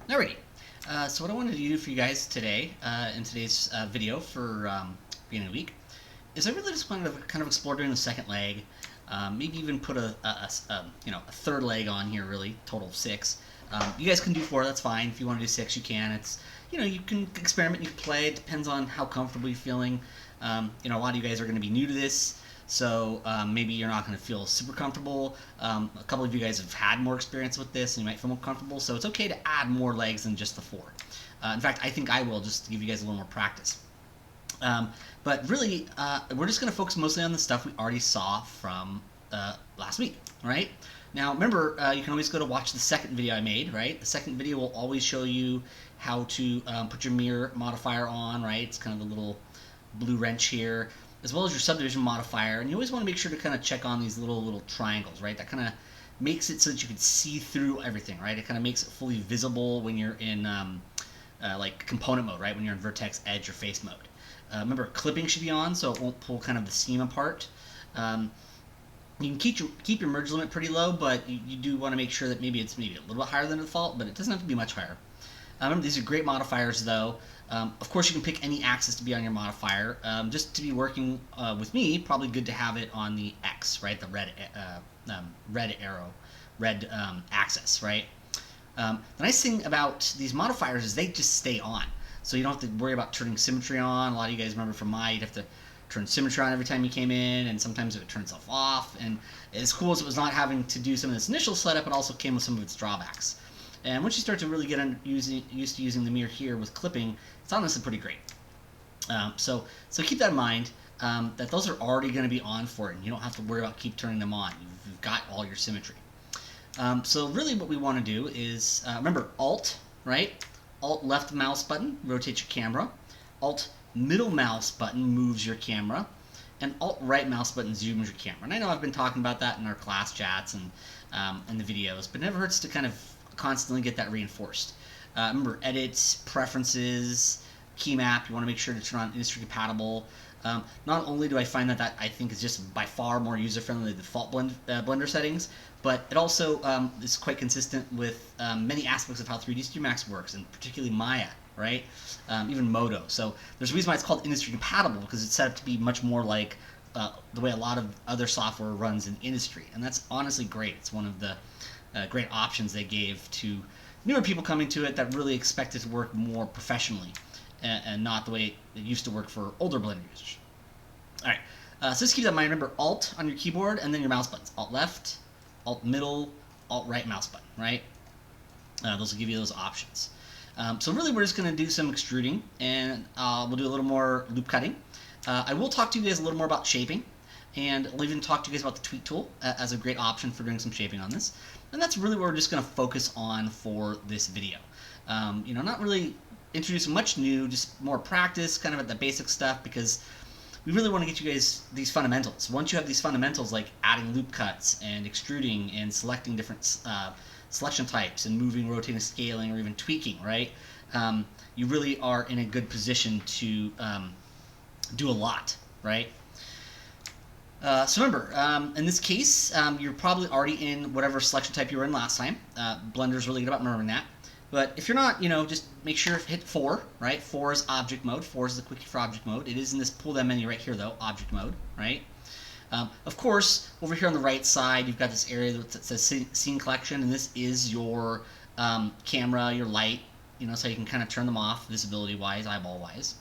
Alrighty. So what I wanted to do for you guys today, in today's video for beginning of the week, is I really just wanted to kind of explore doing the second leg, maybe even put a third leg on here. Really, total of six. You guys can do four. That's fine. If you want to do six, you can. It's you can experiment, you can play. It depends on how comfortable you're feeling. A lot of you guys are going to be new to this. So maybe you're not going to feel super comfortable. A couple of you guys have had more experience with this, and you might feel more comfortable. So it's okay to add more legs than just the four. In fact, I think I will, just to give you guys a little more practice. But really, we're just going to focus mostly on the stuff we already saw from last week, right? Now, remember, you can always go to watch the second video I made, right? The second video will always show you how to put your mirror modifier on, right? It's kind of the little blue wrench here, as well as your subdivision modifier. And you always want to make sure to kind of check on these little triangles, right? That kind of makes it so that you can see through everything, right? It kind of makes it fully visible when you're in like component mode, right? When you're in vertex, edge, or face mode. Remember, clipping should be on, so it won't pull kind of the seam apart. You can keep your merge limit pretty low, but you do want to make sure that maybe it's a little bit higher than default, but it doesn't have to be much higher. Remember, these are great modifiers, though. Of course, you can pick any axis to be on your modifier. Just to be working with me, probably good to have it on the X, right? The red arrow, red axis, right? The nice thing about these modifiers is they just stay on. So you don't have to worry about turning symmetry on. A lot of you guys remember from you'd have to turn symmetry on every time you came in, and sometimes it would turn itself off. And as cool as it was not having to do some of this initial setup, it also came with some of its drawbacks. And once you start to really get used to using the mirror here with clipping, it's honestly pretty great. So keep that in mind, that those are already going to be on for it, and you don't have to worry about keep turning them on. You've got all your symmetry. So really what we want to do is, remember, Alt, right? Alt left mouse button rotates your camera. Alt middle mouse button moves your camera. And Alt right mouse button zooms your camera. And I know I've been talking about that in our class chats and in the videos, but it never hurts to kind of constantly get that reinforced. Remember, edit, preferences, key map, you want to make sure to turn on industry compatible. Not only do I find that I think is just by far more user-friendly than the default Blender settings, but it also is quite consistent with many aspects of how 3D Studio Max works, and particularly Maya, right? Even Modo. So there's a reason why it's called industry compatible, because it's set up to be much more like the way a lot of other software runs in industry, and that's honestly great. It's one of the great options they gave to newer people coming to it that really expect it to work more professionally and not the way it used to work for older Blender users. All right, so just keep that in mind. Remember, Alt on your keyboard and then your mouse buttons. Alt left, Alt middle, Alt right mouse button, right? Those will give you those options. So really we're just going to do some extruding, and we'll do a little more loop cutting. I will talk to you guys a little more about shaping, and I'll even talk to you guys about the tweak tool as a great option for doing some shaping on this. And that's really what we're just going to focus on for this video. Not really introducing much new, just more practice, kind of at the basic stuff, because we really want to get you guys these fundamentals. Once you have these fundamentals, like adding loop cuts and extruding and selecting different selection types and moving, rotating, scaling, or even tweaking, right? You really are in a good position to do a lot, right? So remember, in this case, you're probably already in whatever selection type you were in last time. Blender's really good about remembering that. But if you're not, just make sure to hit 4, right? 4 is object mode. 4 is the quickie for object mode. It is in this pull down menu right here, though, object mode, right? Of course, over here on the right side, you've got this area that says scene collection, and this is your camera, your light, so you can kind of turn them off visibility-wise, eyeball-wise.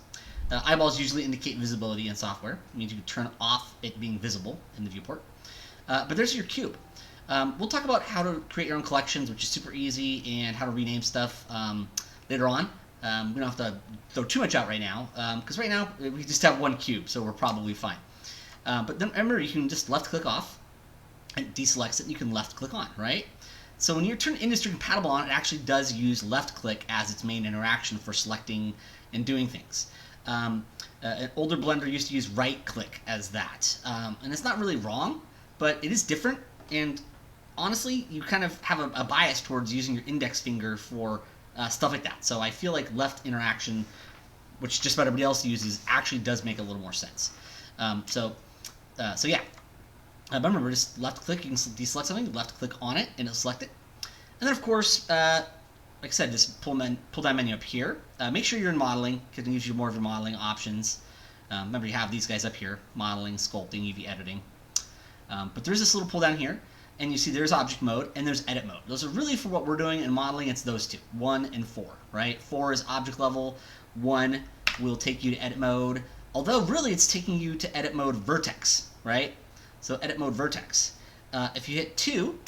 Eyeballs usually indicate visibility in software. It means you can turn off it being visible in the viewport. But there's your cube. We'll talk about how to create your own collections, which is super easy, and how to rename stuff later on. We don't have to throw too much out right now, because right now we just have one cube, so we're probably fine. But then remember, you can just left-click off, and it deselects it, and you can left-click on, right? So when you turn industry compatible on, it actually does use left-click as its main interaction for selecting and doing things. An older Blender used to use right-click as that, and it's not really wrong, but it is different, and honestly, you kind of have a bias towards using your index finger for stuff like that. So I feel like left interaction, which just about everybody else uses, actually does make a little more sense. So yeah. Remember, just left click, you can deselect something, left click on it, and it'll select it. And then, of course, like I said, this pull down menu up here. Make sure you're in modeling, because it gives you more of your modeling options. Remember, you have these guys up here: modeling, sculpting, UV editing. But there's this little pull down here, and you see there's object mode and there's edit mode. Those are really for what we're doing in modeling. It's those two, 1 and 4, right? 4 is object level. 1 will take you to edit mode, although really it's taking you to edit mode vertex, right? So edit mode vertex. If you hit 2,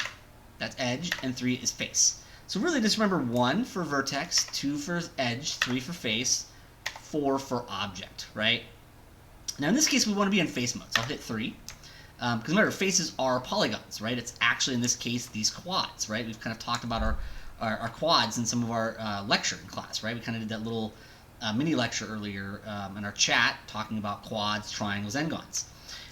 that's edge, and 3 is face. So really just remember 1 for vertex, 2 for edge, 3 for face, 4 for object, right? Now in this case we want to be in face mode, so I'll hit 3. Because remember, faces are polygons, right? It's actually, in this case, these quads, right? We've kind of talked about our quads in some of our lecture in class, right? We kind of did that little mini lecture earlier in our chat talking about quads, triangles, n-gons.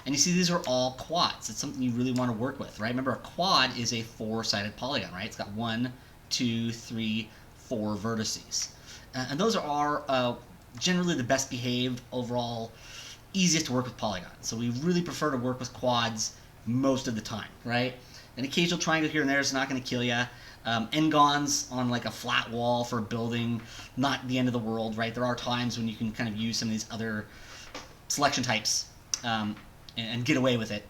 And you see these are all quads. It's something you really want to work with, right? Remember, a quad is a 4-sided polygon, right? It's got 1, 2, 3, 4 vertices. And those are generally the best behaved overall, easiest to work with polygons. So we really prefer to work with quads most of the time, right? An occasional triangle here and there is not going to kill you. N-gons on like a flat wall for a building, not the end of the world, right? There are times when you can kind of use some of these other selection types and get away with it.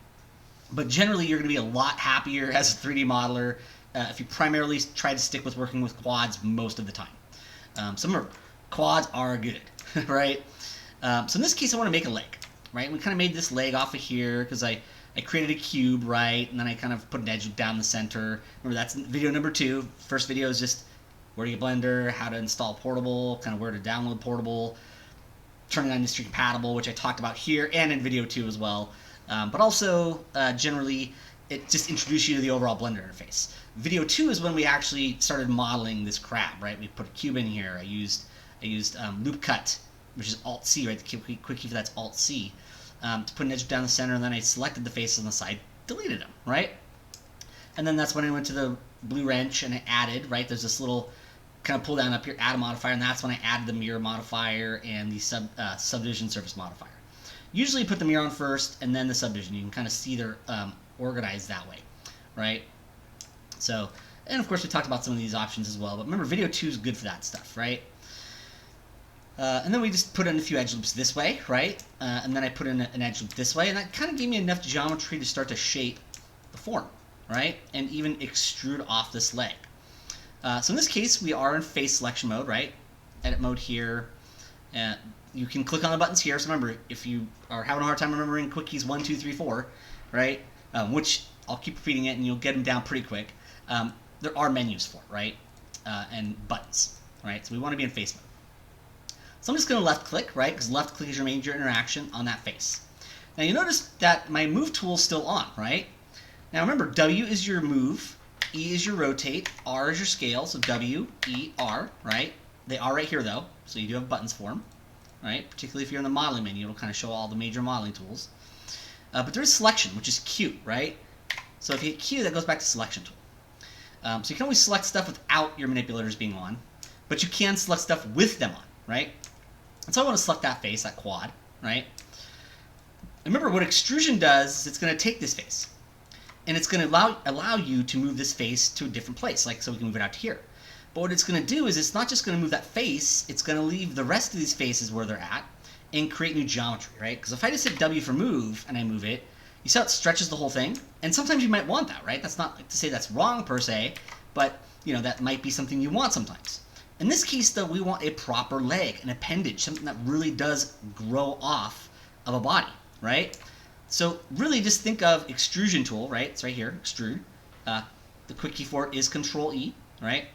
But generally, you're going to be a lot happier as a 3D modeler if you primarily try to stick with working with quads most of the time. So remember, quads are good, right? So in this case, I want to make a leg, right? We kind of made this leg off of here because I created a cube, right? And then I kind of put an edge down the center. Remember, that's video number 2. First video is just where to get Blender, how to install Portable, kind of where to download Portable, turning on industry compatible, which I talked about here and in video 2 as well. But also, generally, it just introduced you to the overall Blender interface. Video 2 is when we actually started modeling this crab, right? We put a cube in here. I used loop cut, which is Alt-C, right? The quick key for that's Alt-C, to put an edge down the center, and then I selected the faces on the side, deleted them, right? And then that's when I went to the blue wrench and I added, right? There's this little kind of pull down up here, add a modifier, and that's when I added the mirror modifier and the subdivision surface modifier. Usually you put the mirror on first and then the subdivision. You can kind of see they're organized that way, right? So, and of course we talked about some of these options as well, but remember video 2 is good for that stuff, right? And then we just put in a few edge loops this way, right? And then I put in an edge loop this way, and that kind of gave me enough geometry to start to shape the form, right? And even extrude off this leg. So in this case, we are in face selection mode, right? Edit mode here. You can click on the buttons here. So remember, if you are having a hard time remembering quick keys 1, 2, 3, 4, right? Which I'll keep repeating it, and you'll get them down pretty quick. There are menus for it, right? And buttons, right? So we want to be in face mode. So I'm just going to left click, right? Because left click is your major interaction on that face. Now you notice that my move tool is still on, right? Now remember, W is your move, E is your rotate, R is your scale, so W, E, R, right? They are right here though, so you do have buttons for them, right? Particularly if you're in the modeling menu, it'll kind of show all the major modeling tools. But there is selection, which is Q, right? So if you hit Q, that goes back to selection tool. So you can always select stuff without your manipulators being on, but you can select stuff with them on, right? And so I want to select that face, that quad, right? Remember, what extrusion does is it's going to take this face, and it's going to allow you to move this face to a different place, like so we can move it out to here. But what it's going to do is it's not just going to move that face, it's going to leave the rest of these faces where they're at and create new geometry, right? Because if I just hit W for move and I move it, you see how it stretches the whole thing? And sometimes you might want that, right? That's not like to say that's wrong per se, but you know, that might be something you want sometimes. In this case, though, we want a proper leg, an appendage, something that really does grow off of a body, right? So really just think of extrusion tool, right? It's right here, extrude. The quick key for it is Control E, right?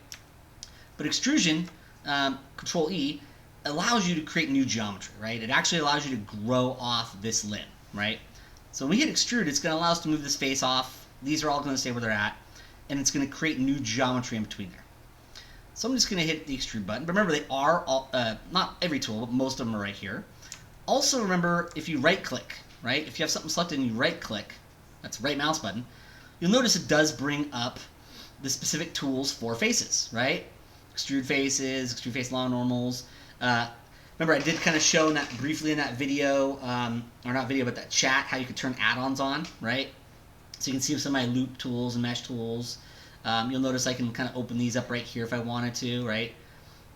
But extrusion, Control E, allows you to create new geometry, right? It actually allows you to grow off this limb, right? So when we hit extrude, it's going to allow us to move this face off. These are all going to stay where they're at, and it's going to create new geometry in between there. So I'm just going to hit the extrude button. But remember, they are all, not every tool, but most of them are right here. Also remember, if you right click, right? If you have something selected and you right click, that's right mouse button, you'll notice it does bring up the specific tools for faces, right? Extrude faces, extrude face long normals. Remember, I did kind of show that briefly in that video, or not video, but that chat, how you could turn add-ons on, right? So you can see some of my loop tools and mesh tools. You'll notice I can kind of open these up right here if I wanted to, right?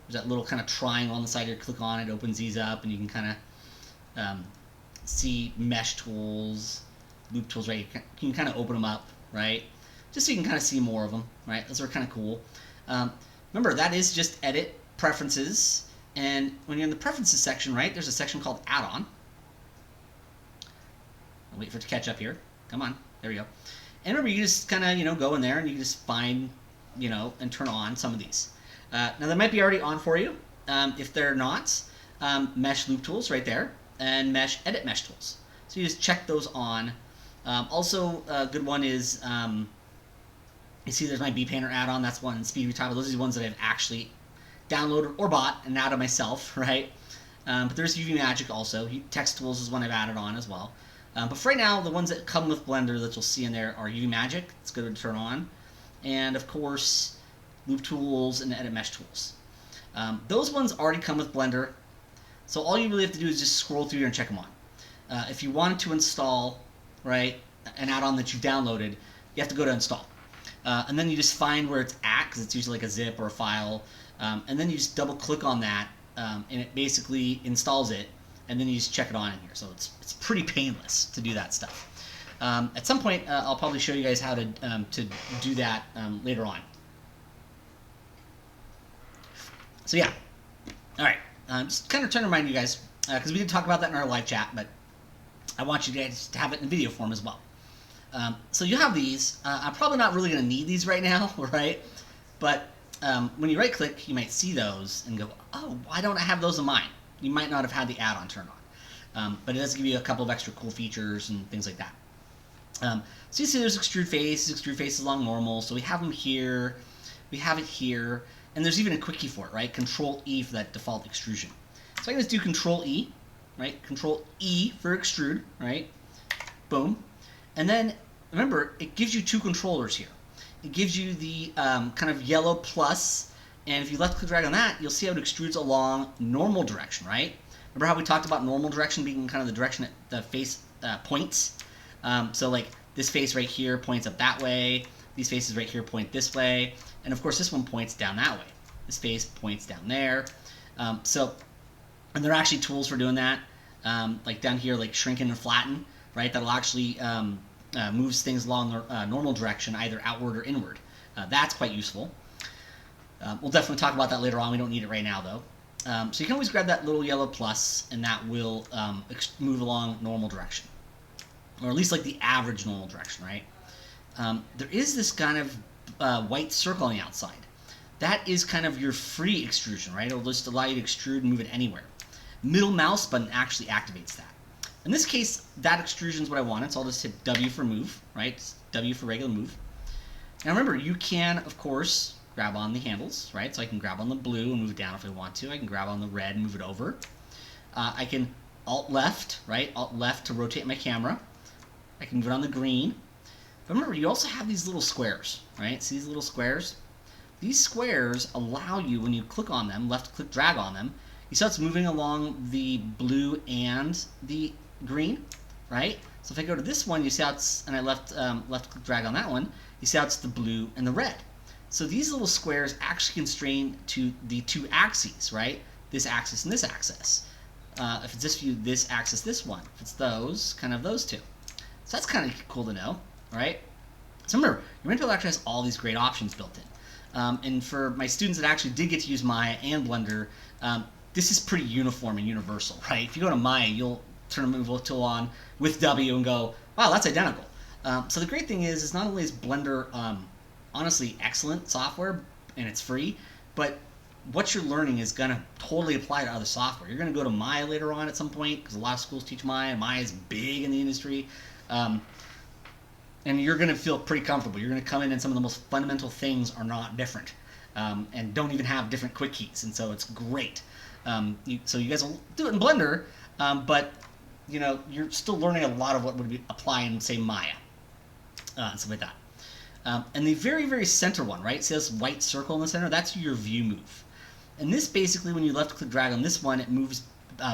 There's that little kind of triangle on the side here. Click on it, opens these up, and you can kind of see mesh tools, loop tools, right? You can kind of open them up, right? Just so you can kind of see more of them, right? Those are kind of cool. Remember, that is just edit, preferences, and when you're in the preferences section, right, there's a section called add-on. I'll wait for it to catch up here. Come on, there we go. And remember, you just kind of, go in there and you can just find, and turn on some of these. Now, they might be already on for you. If they're not, mesh loop tools right there, and mesh edit mesh tools. So you just check those on. Also, a good one is, you see there's my BPainter add-on. That's one, Speed Retile. Those are the ones that I've actually downloaded or bought and added myself, right? But there's UV Magic also. Text Tools is one I've added on as well. But for right now, the ones that come with Blender that you'll see in there are UV Magic. It's good to turn on. And, of course, Loop Tools and Edit Mesh Tools. Those ones already come with Blender. So all you really have to do is just scroll through here and check them on. If you wanted to install, right, an add-on that you've downloaded, you have to go to Install. And then you just find where it's at, because it's usually like a zip or a file. And then you just double-click on that, and it basically installs it. And then you just check it on in here. So it's pretty painless to do that stuff. At some point, I'll probably show you guys how to do that later on. So yeah, all right. Just kind of trying to remind you guys, because we did talk about that in our live chat, but I want you guys to have it in video form as well. So you have these. I'm probably not really going to need these right now, right? But when you right-click, you might see those and go, oh, why don't I have those in mine? You might not have had the add-on turned on. But it does give you a couple of extra cool features and things like that. So you see there's extrude faces along normal. So we have them here. We have it here. And there's even a quick key for it, right? Control-E for that default extrusion. So I can just do Control-E, right? Control-E for extrude, right? Boom. And then, remember, it gives you two controllers here. It gives you the kind of yellow plus, and if you left-click drag on that, you'll see how it extrudes along normal direction, right? Remember how we talked about normal direction being kind of the direction that the face points? So like this face right here points up that way, these faces right here point this way, and of course this one points down that way. This face points down there. And there are actually tools for doing that, like down here, like shrink and flatten, right? That'll actually moves things along the normal direction, either outward or inward. That's quite useful. We'll definitely talk about that later on. We don't need it right now, though. So you can always grab that little yellow plus, and that will move along normal direction, or at least like the average normal direction, right? There is this kind of white circle on the outside. That is kind of your free extrusion, right? It'll just allow you to extrude and move it anywhere. Middle mouse button actually activates that. In this case, that extrusion is what I wanted, so I'll just hit W for move, right? It's W for regular move. Now remember, you can, of course, grab on the handles, right? So I can grab on the blue and move it down if I want to. I can grab on the red and move it over. I can Alt-left, right? Alt-left to rotate my camera. I can move it on the green. But remember, you also have these little squares, right? See these little squares? These squares allow you, when you click on them, left-click drag on them, you see how it's moving along the blue and the green, right? So if I go to this one, you see how it's, and I left-click drag on that one, you see how it's the blue and the red. So these little squares actually constrain to the two axes, right? This axis and this axis. If it's this view, this axis, this one. If it's those, kind of those two. So that's kind of cool to know, right? So remember, your Manipulator actually has all these great options built in. And for my students that actually did get to use Maya and Blender, this is pretty uniform and universal, right? If you go to Maya, you'll turn a move tool on with W and go, wow, that's identical. So the great thing is not only is Blender honestly excellent software and it's free, but what you're learning is going to totally apply to other software. You're going to go to Maya later on at some point, because a lot of schools teach Maya. Maya is big in the industry. And you're going to feel pretty comfortable. You're going to come in and some of the most fundamental things are not different, and don't even have different quick keys, and so it's great. So you guys will do it in Blender, but you know, you're still learning a lot of what would apply in, say, Maya, and stuff like that. And the very, very center one, right? It says white circle in the center. That's your view move. And this basically, when you left-click drag on this one, it moves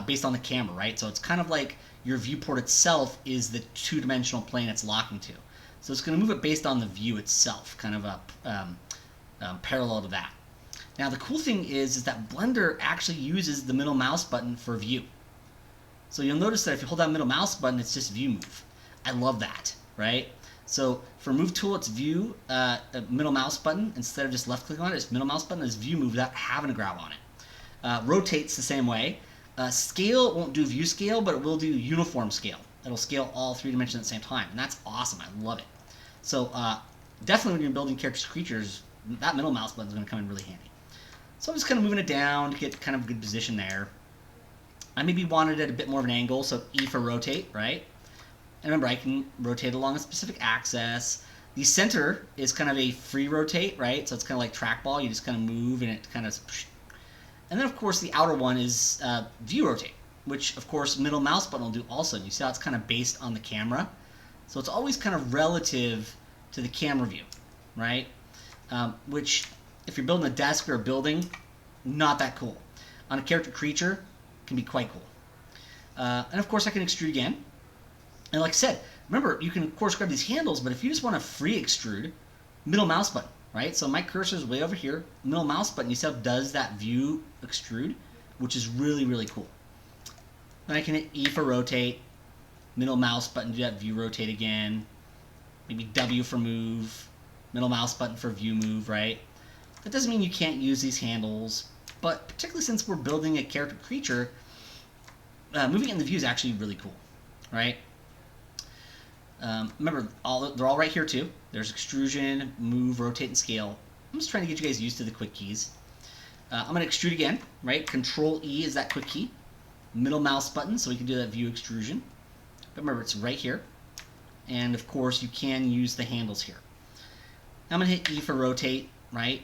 based on the camera, right? So it's kind of like your viewport itself is the two-dimensional plane it's locking to. So it's going to move it based on the view itself, kind of a parallel to that. Now the cool thing is that Blender actually uses the middle mouse button for view. So you'll notice that if you hold that middle mouse button, it's just view move. I love that, right? So for move tool, it's view, middle mouse button. Instead of just left clicking on it, it's middle mouse button is view move without having to grab on it. Rotate's the same way. Scale won't do view scale, but it will do uniform scale. It'll scale all 3 dimensions at the same time, and that's awesome. I love it. So definitely when you're building characters, creatures, that middle mouse button is going to come in really handy. So I'm just kind of moving it down to get kind of a good position there. I maybe wanted it a bit more of an angle, so E for rotate, right? And remember, I can rotate along a specific axis. The center is kind of a free rotate, right? So it's kind of like trackball. You just kind of move and it kind of... And then, of course, the outer one is view rotate, which, of course, middle mouse button will do also. You see how it's kind of based on the camera? So it's always kind of relative to the camera view, right? Which, if you're building a desk or a building, not that cool. On a character creature, can be quite cool. And, of course, I can extrude again. And like I said, remember, you can, of course, grab these handles, but if you just want to free extrude, middle mouse button. Right, so my cursor is way over here. Middle mouse button, you see how it does that view extrude, which is really, really cool. Then I can hit E for rotate, middle mouse button, do that view rotate again. Maybe W for move, middle mouse button for view move, right? That doesn't mean you can't use these handles, but particularly since we're building a character creature, moving it in the view is actually really cool, right? Remember, they're all right here too. There's extrusion, move, rotate, and scale. I'm just trying to get you guys used to the quick keys. I'm going to extrude again, right? Control E is that quick key. Middle mouse button, so we can do that view extrusion. But remember, it's right here. And of course, you can use the handles here. Now I'm going to hit E for rotate, right?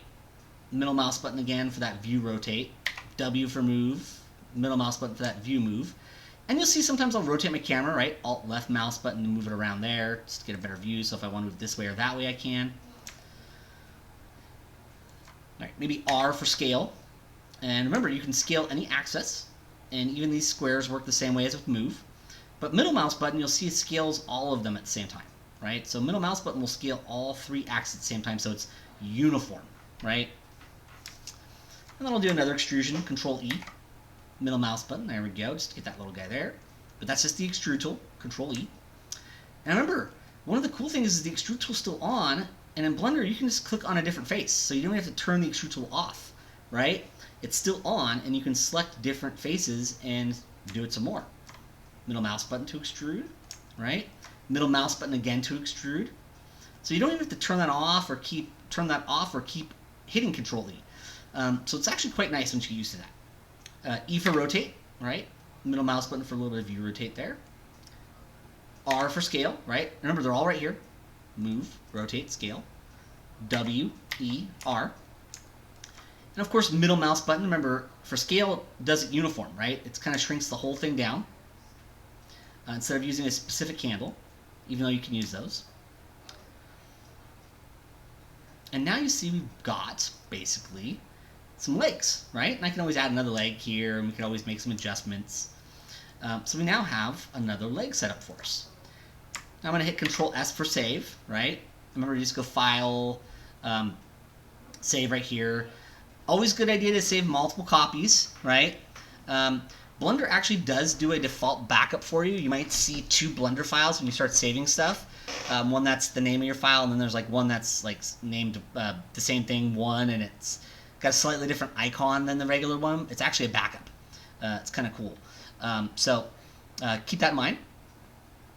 Middle mouse button again for that view rotate. W for move. Middle mouse button for that view move. And you'll see sometimes I'll rotate my camera, right? Alt left mouse button to move it around there, just to get a better view. So if I want to move this way or that way, I can. All right, maybe R for scale. And remember, you can scale any axis, and even these squares work the same way as with move. But middle mouse button, you'll see it scales all of them at the same time, right? So middle mouse button will scale all 3 axes at the same time, so it's uniform, right? And then I'll do another extrusion, Control E. Middle mouse button, there we go, just to get that little guy there. But that's just the extrude tool, Control E. And remember, one of the cool things is the extrude tool's still on, and in Blender you can just click on a different face, so you don't have to turn the extrude tool off, right? It's still on, and you can select different faces and do it some more. Middle mouse button to extrude, right? Middle mouse button again to extrude. So you don't even have to turn that off or keep hitting Control E. So it's actually quite nice once you get used to that. E for rotate, right? Middle mouse button for a little bit of view rotate there. R for scale, right? Remember, they're all right here. Move, rotate, scale. W, E, R. And of course, middle mouse button, remember, for scale, does it uniform, right? It kind of shrinks the whole thing down instead of using a specific handle, even though you can use those. And now you see we've got, basically, some legs, right? And I can always add another leg here, and we can always make some adjustments. So we now have another leg set up for us. Now I'm going to hit Control S for save, right? Remember, you just go File, Save right here. Always a good idea to save multiple copies, right? Blender actually does do a default backup for you. You might see 2 Blender files when you start saving stuff. One that's the name of your file, and then there's like one that's like named the same thing, one, and it's got a slightly different icon than the regular one. It's actually a backup. It's kind of cool. So keep that in mind.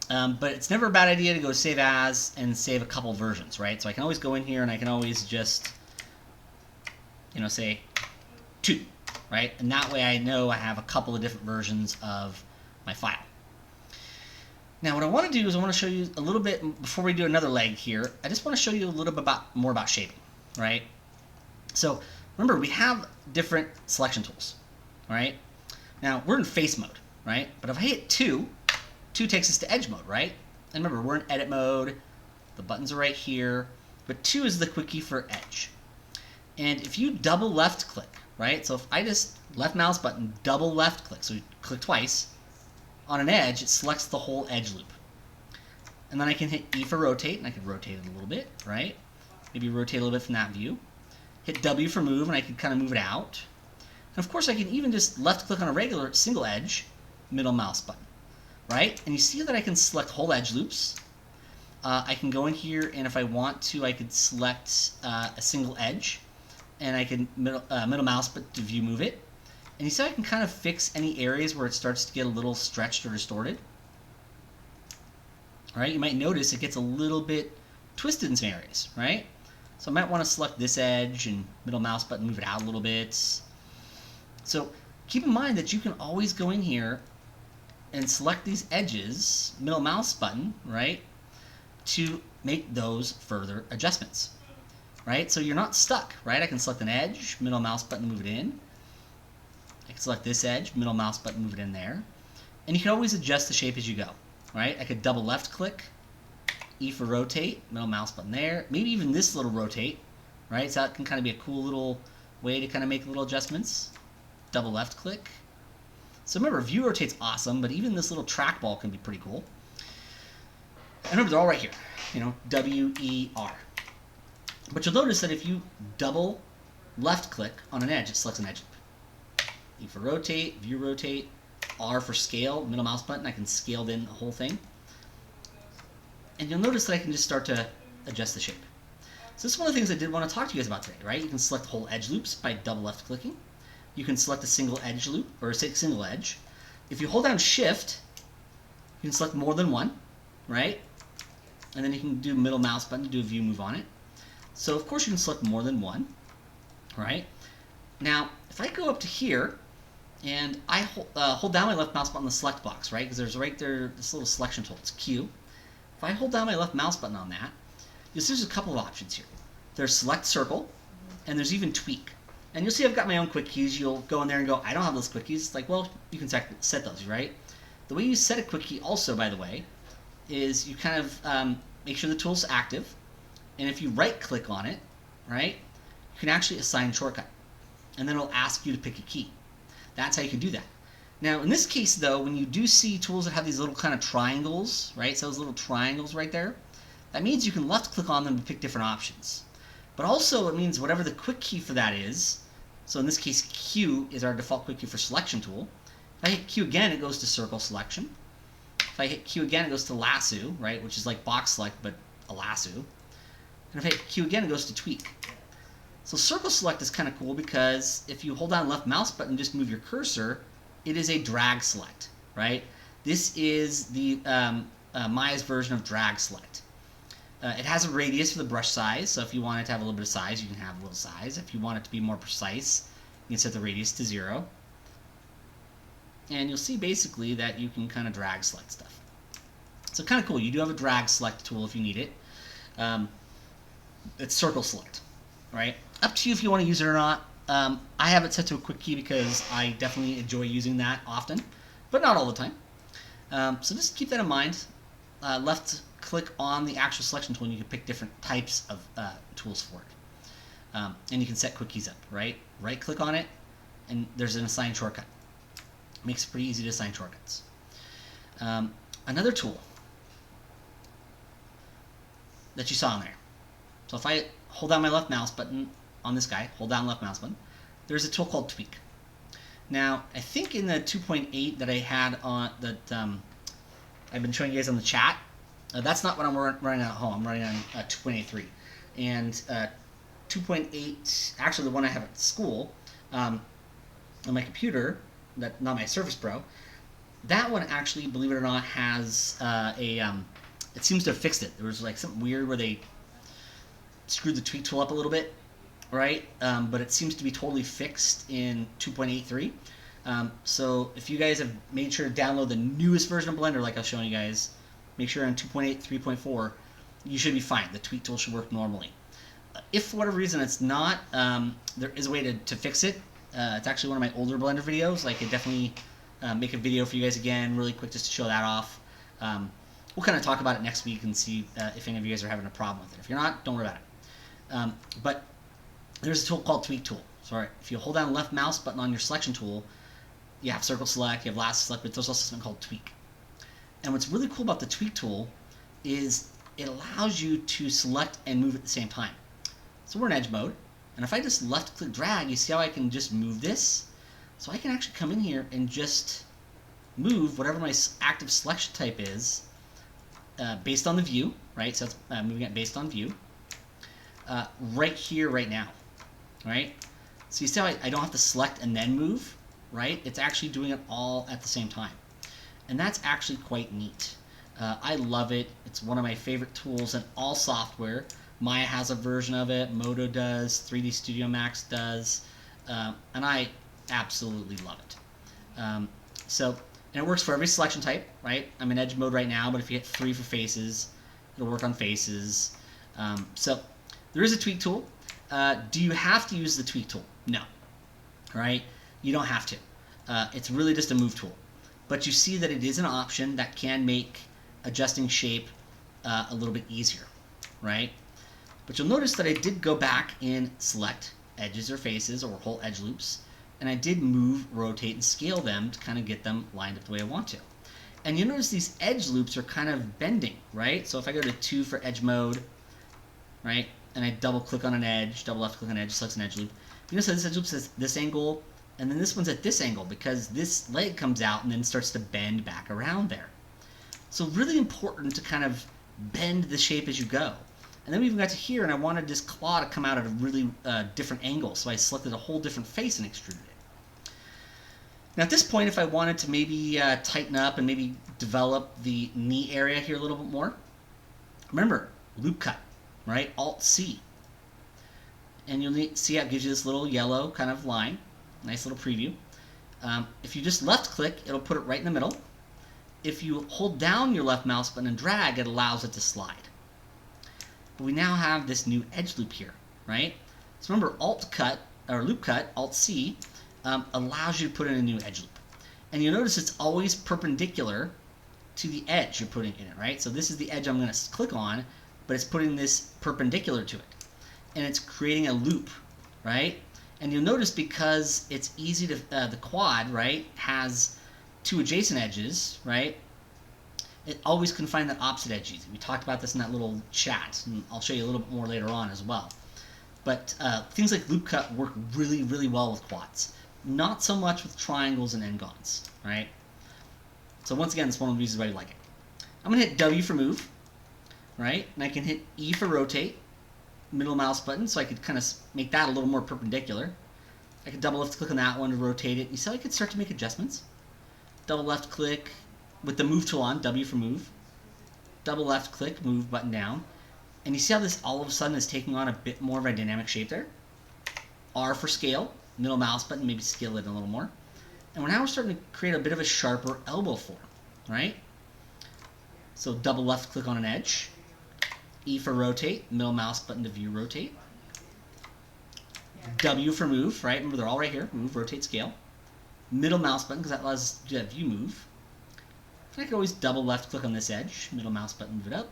But it's never a bad idea to go save as and save a couple versions, right? So I can always go in here and I can always just, say 2, right? And that way I know I have a couple of different versions of my file. Now what I want to do is I want to show you a little bit, before we do another leg here, I just want to show you a little bit more about shaping, right? So remember, we have different selection tools, right? Now we're in face mode, right? But if I hit 2 takes us to edge mode, right? And remember, we're in edit mode, the buttons are right here, but 2 is the quick key for edge. And if you double left click, right? So if I just left mouse button, double left click, so you click twice, on an edge, it selects the whole edge loop. And then I can hit E for rotate, and I can rotate it a little bit, right? Maybe rotate a little bit from that view. Hit W for move, and I can kind of move it out. And of course, I can even just left click on a regular single edge, middle mouse button, right? And you see that I can select whole edge loops. I can go in here, and if I want to, I could select a single edge, and I can middle mouse button to view move it. And you see I can kind of fix any areas where it starts to get a little stretched or distorted. All right, you might notice it gets a little bit twisted in some areas, right? So I might want to select this edge and middle mouse button, move it out a little bit. So keep in mind that you can always go in here and select these edges, middle mouse button, right, to make those further adjustments, right? So you're not stuck, right? I can select an edge, middle mouse button, move it in. I can select this edge, middle mouse button, move it in there. And you can always adjust the shape as you go, right? I could double left click, E for rotate, middle mouse button there. Maybe even this little rotate, right? So that can kind of be a cool little way to kind of make little adjustments. Double left click. So remember, view rotate's awesome, but even this little trackball can be pretty cool. And remember, they're all right here, you know, W, E, R. But you'll notice that if you double left click on an edge, it selects an edge loop. E for rotate, view rotate, R for scale, middle mouse button, I can scale in the whole thing. And you'll notice that I can just start to adjust the shape. So this is one of the things I did want to talk to you guys about today, right? You can select whole edge loops by double left clicking. You can select a single edge loop, or a single edge. If you hold down Shift, you can select more than one, right? And then you can do middle mouse button to do a view move on it. So of course you can select more than one, right? Now, if I go up to here, and I hold down my left mouse button on the select box, right? Because there's right there this little selection tool, it's Q. If I hold down my left mouse button on that, you'll see there's a couple of options here. There's select circle, and there's even tweak. And you'll see I've got my own quick keys. You'll go in there and go, I don't have those quick keys. It's like, well, you can set those, right? The way you set a quick key also, by the way, is you kind of make sure the tool's active. And if you right click on it, right, you can actually assign shortcut. And then it'll ask you to pick a key. That's how you can do that. Now, in this case, though, when you do see tools that have these little kind of triangles, right, so those little triangles right there, that means you can left click on them to pick different options. But also it means whatever the quick key for that is, so in this case Q is our default quick key for selection tool. If I hit Q again, it goes to circle selection. If I hit Q again, it goes to lasso, right, which is like box select but a lasso. And if I hit Q again, it goes to tweak. So circle select is kind of cool because if you hold down left mouse button and just move your cursor, it is a drag select, right? This is the Maya's version of drag select. It has a radius for the brush size, so if you want it to have a little bit of size, you can have a little size. If you want it to be more precise, you can set the radius to 0. And you'll see basically that you can kind of drag select stuff. So kind of cool. You do have a drag select tool if you need it. It's circle select, right? Up to you if you want to use it or not. I have it set to a quick key because I definitely enjoy using that often, but not all the time. So just keep that in mind. Left click on the actual selection tool and you can pick different types of tools for it. And you can set quick keys up, right? Right click on it and there's an assign shortcut. Makes it pretty easy to assign shortcuts. Another tool that you saw in there. So if I hold down my left mouse button on this guy, hold down left mouse button, there's a tool called tweak. Now, I think in the 2.8 that I had on that I've been showing you guys on the chat, that's not what I'm running at home. I'm running on 2.83. And 2.8, actually the one I have at school, on my computer, not my Surface Pro, that one actually, believe it or not, has it seems to have fixed it. There was like something weird where they screwed the tweak tool up a little bit, right? But it seems to be totally fixed in 2.83. So if you guys have made sure to download the newest version of Blender, like I was showing you guys, make sure on 2.8, 3.4, you should be fine. The tweak tool should work normally. If for whatever reason it's not, there is a way to fix it. It's actually one of my older Blender videos. I could definitely make a video for you guys again, really quick, just to show that off. We'll kind of talk about it next week and see if any of you guys are having a problem with it. If you're not, don't worry about it. But there's a tool called Tweak Tool. So if you hold down the left mouse button on your selection tool, you have circle select, you have lasso select, but there's also something called tweak. And what's really cool about the tweak tool is it allows you to select and move at the same time. So we're in edge mode, and if I just left click drag, you see how I can just move this? So I can actually come in here and just move whatever my active selection type is based on the view, right? So it's moving it based on view, right here, right now, right? So you see how I don't have to select and then move, right? It's actually doing it all at the same time. And that's actually quite neat. I love it. It's one of my favorite tools in all software. Maya has a version of it, Modo does, 3D Studio Max does, and I absolutely love it. And it works for every selection type, right? I'm in edge mode right now, but if you hit 3 for faces, it'll work on faces. So there is a tweak tool. Do you have to use the tweak tool? No, right? You don't have to. It's really just a move tool. But you see that it is an option that can make adjusting shape a little bit easier, right? But you'll notice that I did go back and select edges or faces or whole edge loops, and I did move, rotate, and scale them to kind of get them lined up the way I want to. And you notice these edge loops are kind of bending, right? So if I go to 2 for edge mode, right, and I double click on an edge, double left click on an edge, selects an edge loop, you notice that this edge loop says this angle, and then this one's at this angle because this leg comes out and then starts to bend back around there. So really important to kind of bend the shape as you go. And then we even got to here, and I wanted this claw to come out at a really different angle, so I selected a whole different face and extruded it. Now at this point, if I wanted to maybe tighten up and maybe develop the knee area here a little bit more, remember, loop cut, right? Alt-C. And you'll see how it gives you this little yellow kind of line. Nice little preview. If you just left click, it'll put it right in the middle. If you hold down your left mouse button and drag, it allows it to slide. But we now have this new edge loop here, right? So remember, Alt cut or loop cut, Alt C, allows you to put in a new edge loop. And you'll notice it's always perpendicular to the edge you're putting in it, right? So this is the edge I'm going to click on, but it's putting this perpendicular to it. And it's creating a loop, right? And you'll notice because it's easy to, the quad, right, has 2 adjacent edges, right? It always can find that opposite edge easy. We talked about this in that little chat, and I'll show you a little bit more later on as well. But things like loop cut work really, really well with quads. Not so much with triangles and n-gons, right? So once again, it's one of the reasons why you like it. I'm going to hit W for move, right? And I can hit E for rotate, middle mouse button, so I could kind of make that a little more perpendicular. I could double left click on that one to rotate it. You see how I could start to make adjustments? Double left click with the move tool on, W for move. Double left click, move button down. And you see how this all of a sudden is taking on a bit more of a dynamic shape there? R for scale, middle mouse button, maybe scale it a little more. And we're starting to create a bit of a sharper elbow form, right? So double left click on an edge. E for rotate, middle mouse button to view rotate. W for move, right? Remember, they're all right here. Move, rotate, scale. Middle mouse button, because that allows us to do that view move. And I can always double left click on this edge, middle mouse button, move it up.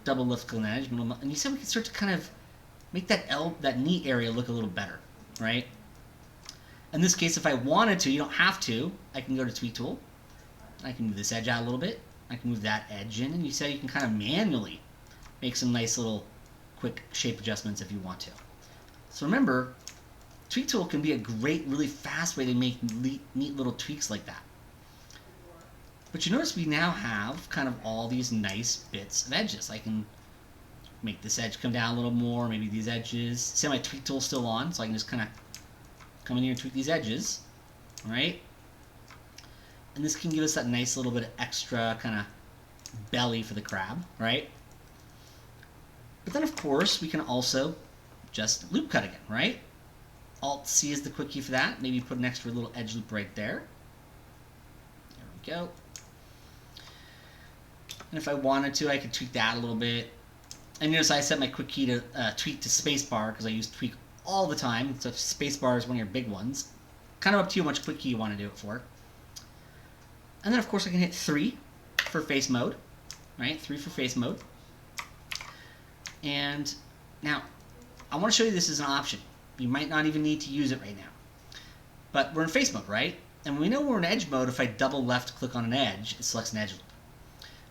Double left click on that edge, middle mouse, and you see we can start to kind of make that knee area look a little better, right? In this case, if I wanted to, you don't have to, I can go to Tweak Tool. I can move this edge out a little bit. I can move that edge in, and you see how you can kind of manually make some nice little quick shape adjustments if you want to. So remember, Tweak Tool can be a great, really fast way to make neat little tweaks like that. But you notice we now have kind of all these nice bits of edges. I can make this edge come down a little more, maybe these edges. See how my Tweak Tool's still on, so I can just kind of come in here and tweak these edges, all right? And this can give us that nice little bit of extra kind of belly for the crab, right? But then, of course, we can also just loop cut again, right? Alt-C is the quick key for that. Maybe put an extra little edge loop right there. There we go. And if I wanted to, I could tweak that a little bit. And notice I set my quick key to tweak to spacebar because I use tweak all the time. So spacebar is one of your big ones. Kind of up to you how much quick key you want to do it for. And then, of course, I can hit 3 for face mode, right? 3 for face mode. And now, I want to show you this as an option. You might not even need to use it right now. But we're in face mode, right? And we know we're in edge mode if I double left click on an edge, it selects an edge loop.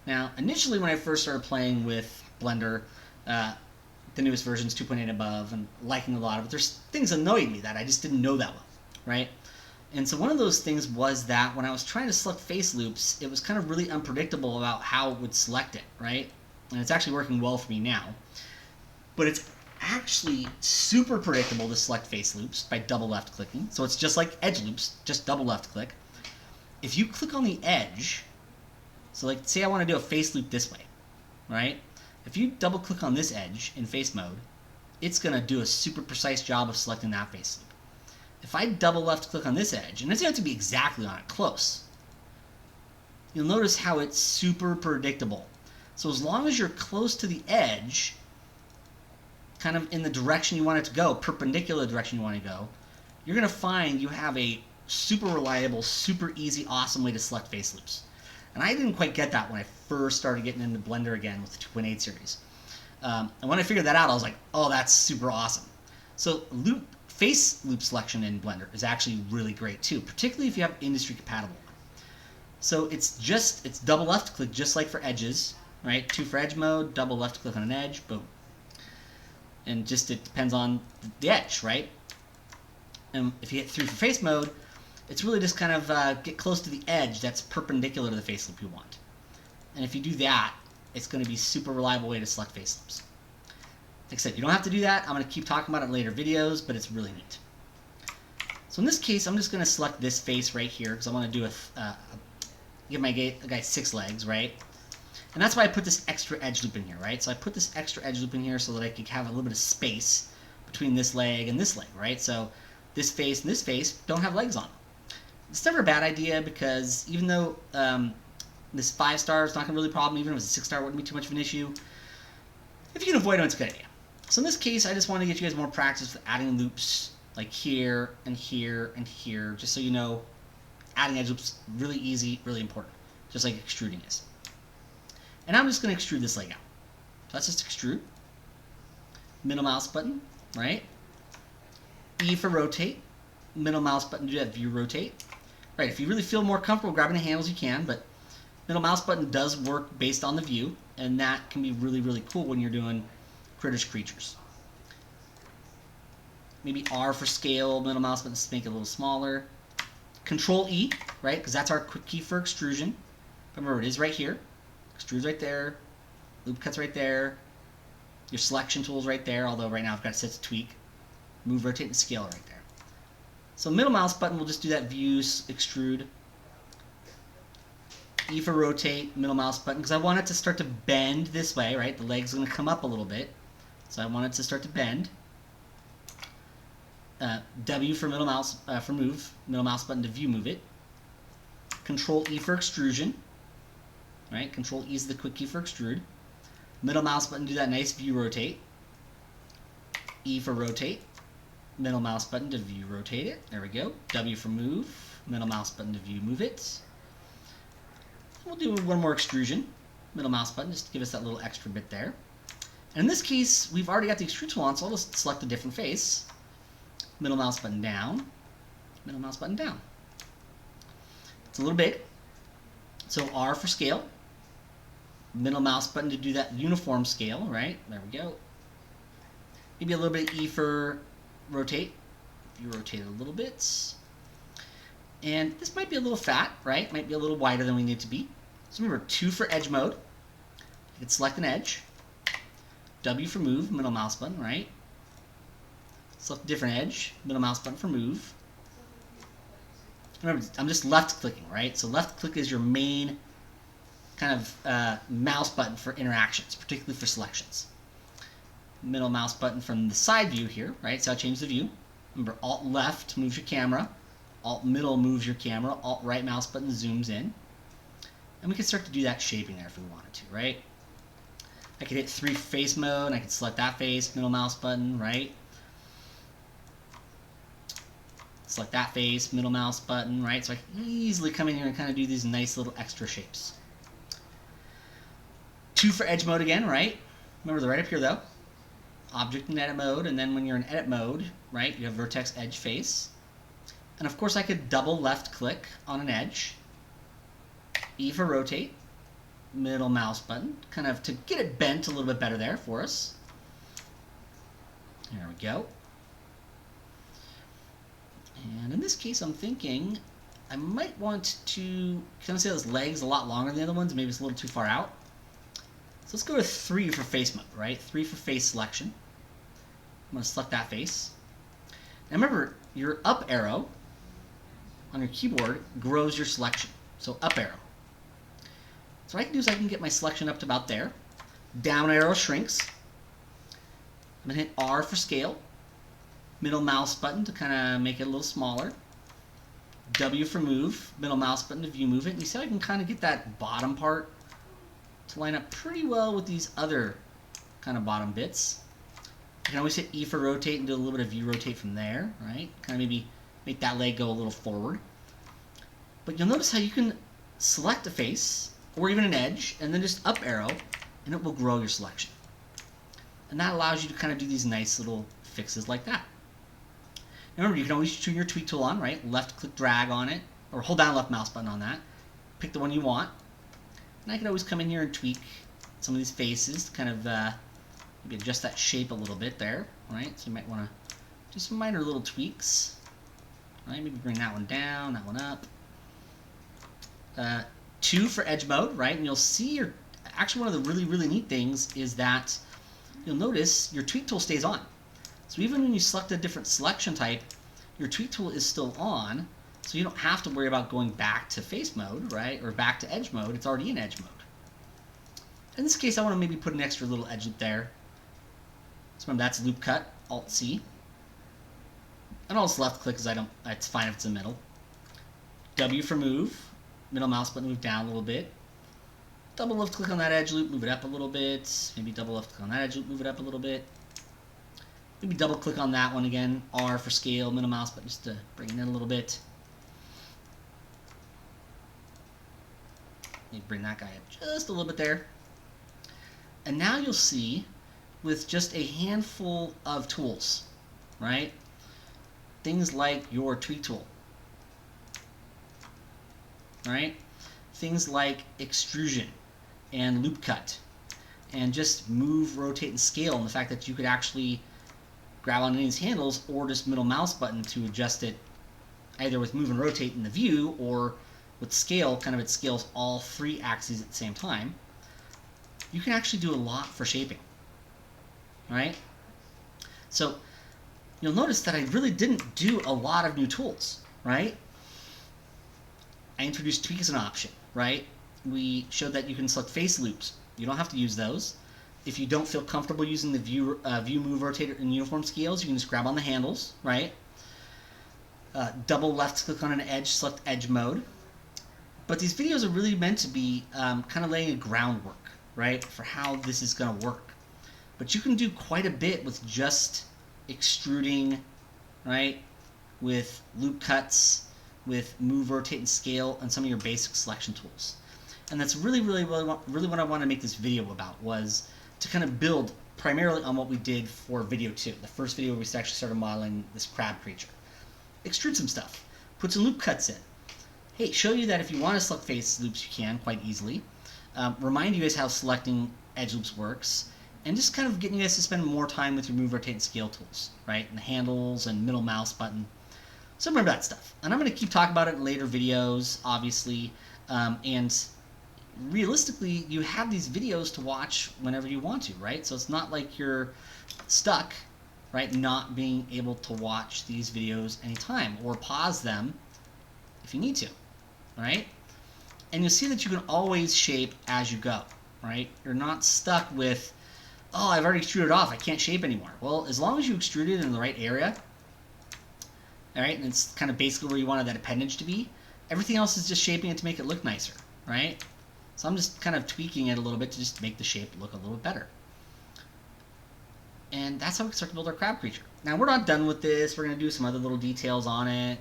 Now, initially when I first started playing with Blender, the newest versions, 2.8 above, and liking a lot of it, there's things annoying me that I just didn't know that well, right? And so one of those things was that when I was trying to select face loops, it was kind of really unpredictable about how it would select it, right? And it's actually working well for me now. But it's actually super predictable to select face loops by double left clicking. So it's just like edge loops, just double left click. If you click on the edge, so like say I want to do a face loop this way, right? If you double click on this edge in face mode, it's going to do a super precise job of selecting that face loop. If I double left click on this edge, and it doesn't have to be exactly on it, close, you'll notice how it's super predictable. So as long as you're close to the edge, kind of in the direction you want it to go, perpendicular direction you want to go, you're going to find you have a super reliable, super easy, awesome way to select face loops. And I didn't quite get that when I first started getting into Blender again with the 2.8 series. And when I figured that out, I was like, oh, that's super awesome. So face loop selection in Blender is actually really great too, particularly if you have industry compatible one. So it's double left click just like for edges, right? 2 for edge mode, double left click on an edge, boom. And just it depends on the edge, right? And if you hit 3 for face mode, it's really just kind of get close to the edge that's perpendicular to the face loop you want. And if you do that, it's going to be a super reliable way to select face loops. Like I said, you don't have to do that. I'm going to keep talking about it in later videos, but it's really neat. So in this case, I'm just going to select this face right here because I want to do give my guy 6 legs, right? And that's why I put this extra edge loop in here, right? So I put this extra edge loop in here so that I could have a little bit of space between this leg and this leg, right? So this face and this face don't have legs on them. It's never a bad idea because even though this 5 star is not going to really be a problem, even if it's a 6 star, it wouldn't be too much of an issue. If you can avoid it, it's a good idea. So in this case, I just want to get you guys more practice with adding loops like here and here and here, just so you know adding edge loops really easy, really important, just like extruding is. And I'm just going to extrude this leg out. So let's just extrude. Middle mouse button, right? E for rotate. Middle mouse button to do that view rotate. Right, if you really feel more comfortable grabbing the handles, you can, but middle mouse button does work based on the view, and that can be really, really cool when you're doing critters creatures. Maybe R for scale, middle mouse button to make it a little smaller. Control E, right, because that's our quick key for extrusion. Remember, it is right here. Extrude's right there. Loop cut's right there. Your selection tool's right there, although right now I've got it set to tweak. Move, rotate, and scale right there. So middle mouse button will just do that view, extrude. E for rotate, middle mouse button, because I want it to start to bend this way, right? The leg's going to come up a little bit. So I want it to start to bend. W for middle mouse, for move, middle mouse button to view move it. Control E for extrusion, right? Control E is the quick key for extrude. Middle mouse button do that nice view rotate. E for rotate. Middle mouse button to view rotate it. There we go. W for move. Middle mouse button to view move it. We'll do one more extrusion. Middle mouse button just to give us that little extra bit there. And in this case, we've already got the extrude tool on, so I'll just select a different face. Middle mouse button down. Middle mouse button down. It's a little big. So R for scale. Middle mouse button to do that uniform scale, right? There we go. Maybe a little bit E for rotate. If you rotate it a little bit. And this might be a little fat, right? Might be a little wider than we need it to be. So remember, 2 for edge mode. You can select an edge. W for move, middle mouse button, right? Select a different edge, middle mouse button for move. Remember, I'm just left clicking, right? So left click is your main kind of mouse button for interactions, particularly for selections. Middle mouse button from the side view here, right? So I change the view. Remember, Alt left moves your camera. Alt middle moves your camera. Alt right mouse button zooms in. And we can start to do that shaping there if we wanted to, right? I could hit 3 face mode, and I could select that face, middle mouse button, right? Select that face, middle mouse button, right? So I can easily come in here and kind of do these nice little extra shapes. 2 for edge mode again, right? Remember, they're right up here, though. Object in edit mode, and then when you're in edit mode, right, you have vertex, edge, face. And of course, I could double left click on an edge. E for rotate. middle mouse button, kind of to get it bent a little bit better there for us. There we go. And in this case, I'm thinking I might want to kind of see those legs a lot longer than the other ones. Maybe it's a little too far out. So let's go with 3 for face mode, right? 3 for face selection. I'm going to select that face. Now remember, your up arrow on your keyboard grows your selection. So up arrow. So what I can do is I can get my selection up to about there. Down arrow shrinks. I'm going to hit R for scale. Middle mouse button to kind of make it a little smaller. W for move. Middle mouse button to view move it. And you see how I can kind of get that bottom part to line up pretty well with these other kind of bottom bits. You can always hit E for rotate and do a little bit of view rotate from there, right? Kind of maybe make that leg go a little forward. But you'll notice how you can select a face or even an edge and then just up arrow and it will grow your selection. And that allows you to kind of do these nice little fixes like that. Now remember, you can always turn your tweak tool on, right? Left click drag on it, or hold down left mouse button on that. Pick the one you want. And I can always come in here and tweak some of these faces to kind of maybe adjust that shape a little bit there, right? So you might want to do some minor little tweaks. Right? Maybe bring that one down, that one up. 2 for edge mode, right? And you'll see actually one of the really, really neat things is that you'll notice your tweak tool stays on. So even when you select a different selection type, your tweak tool is still on, so you don't have to worry about going back to face mode, right? Or back to edge mode. It's already in edge mode. In this case, I want to maybe put an extra little edge loop there. So remember, that's loop cut, Alt-C. And I'll just left click because it's fine if it's in the middle. W for move. Middle mouse button, move down a little bit. Double left click on that edge loop, move it up a little bit. Maybe double left click on that edge loop, move it up a little bit. Maybe double click on that one again. R for scale, middle mouse button just to bring it in a little bit. Maybe bring that guy up just a little bit there. And now you'll see with just a handful of tools, right? Things like your tweak tool, right? Things like extrusion and loop cut and just move, rotate, and scale, and the fact that you could actually grab on any of these handles or just middle mouse button to adjust it either with move and rotate in the view or with scale, kind of it scales all 3 axes at the same time. You can actually do a lot for shaping, right? So you'll notice that I really didn't do a lot of new tools, right? I introduced tweak as an option, right? We showed that you can select face loops. You don't have to use those. If you don't feel comfortable using the view, move, rotate, and uniform scales, you can just grab on the handles, right? Double left click on an edge, select edge mode. But these videos are really meant to be kind of laying a groundwork, right, for how this is going to work. But you can do quite a bit with just extruding, right, with loop cuts, with move, rotate, and scale, and some of your basic selection tools. And that's really what I want to make this video about, was to kind of build primarily on what we did for video 2, the first video where we actually started modeling this crab creature. Extrude some stuff, put some loop cuts in. Hey, show you that if you want to select face loops, you can quite easily. Remind you guys how selecting edge loops works, and just kind of getting you guys to spend more time with your move, rotate, and scale tools, right? And the handles and middle mouse button. So remember that stuff. And I'm going to keep talking about it in later videos, obviously. And realistically, you have these videos to watch whenever you want to, right? So it's not like you're stuck, right, not being able to watch these videos anytime, or pause them if you need to, right? And you'll see that you can always shape as you go, right? You're not stuck with, oh, I've already extruded off, I can't shape anymore. Well, as long as you extrude it in the right area, all right, and it's kind of basically where you wanted that appendage to be, everything else is just shaping it to make it look nicer, right? So I'm just kind of tweaking it a little bit to just make the shape look a little bit better. And that's how we start to build our crab creature. Now, we're not done with this. We're going to do some other little details on it.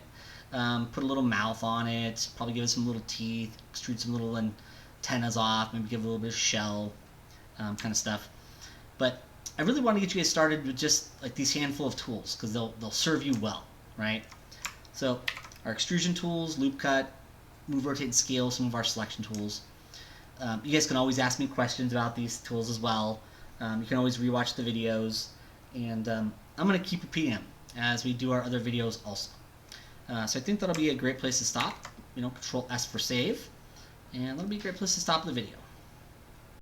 Put a little mouth on it. Probably give it some little teeth. Extrude some little antennas off. Maybe give it a little bit of shell kind of stuff. But I really want to get you guys started with just like these handful of tools, because they'll serve you well, right? So our extrusion tools, loop cut, move, rotate, and scale, some of our selection tools. You guys can always ask me questions about these tools as well. You can always rewatch the videos, and I'm going to keep repeating them as we do our other videos also. So I think that'll be a great place to stop. Control S for save, and that'll be a great place to stop the video.